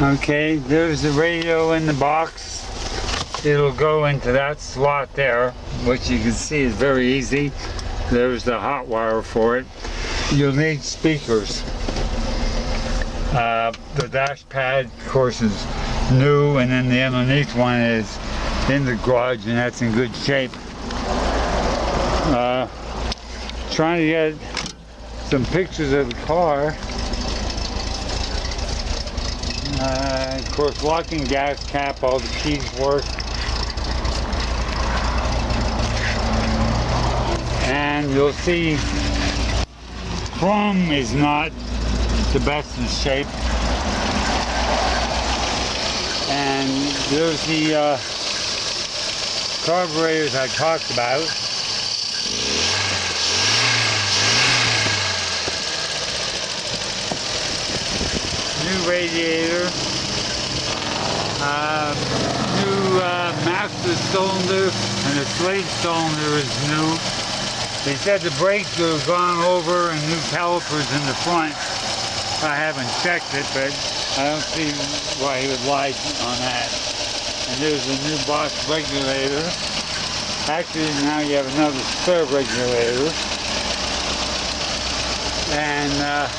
Okay, there's the radio in the box. It'll go into that slot there, which you can see is very easy. There's the hot wire for it. You'll need speakers. The dash pad, of course, is new, and then the underneath one is in the garage, and that's in good shape. Trying to get some pictures of the car. Of course, locking gas cap, all the keys work. And you'll see chrome is not the best in shape. And there's the carburetors I talked about. New radiator. New master cylinder, and the slate cylinder is new. They said the brakes have gone over and new calipers in the front. I haven't checked it, but I don't see why he would lie on that. And there's a new box regulator. Actually, now you have another spare regulator. And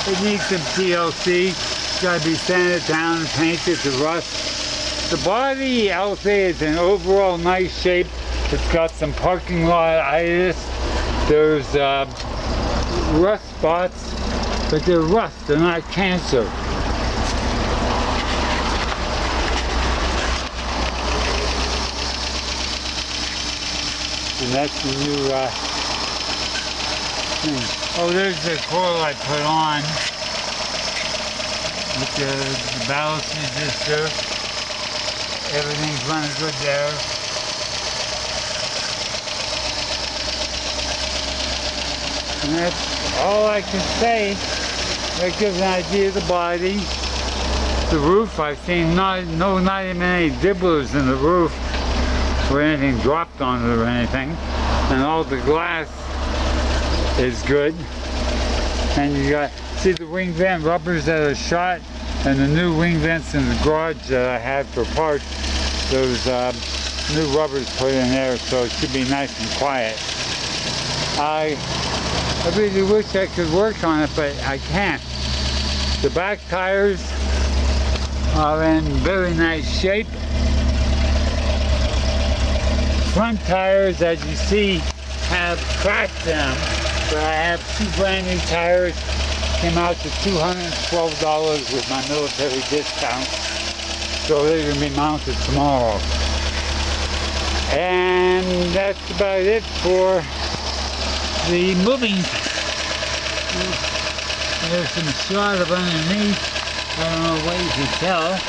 it needs some TLC. It's got to be sanded down and painted to rust. The body, I'll say, is in overall nice shape. It's got some parking lot-itis. There's rust spots, but they're rust, they're not cancer. And that's the new thing. Oh, there's the coil I put on with the ballast resistor. Everything's running good there. And that's all I can say. That gives an idea of the body. The roof, I've seen not even any dibblers in the roof where anything dropped on it or anything. And all the glass is good. And you got, see the wing vent rubbers that are shot, and the new wing vents in the garage that I had for parts, those new rubbers put in there, so it should be nice and quiet. I really wish I could work on it, but I can't. The back tires are in very nice shape. Front tires, as you see, have cracks in them, but I have two brand new tires. Came out to $212 with my military discount, so they're going to be mounted tomorrow. And that's about it for the moving. There's some shot of underneath. I don't know what you can tell.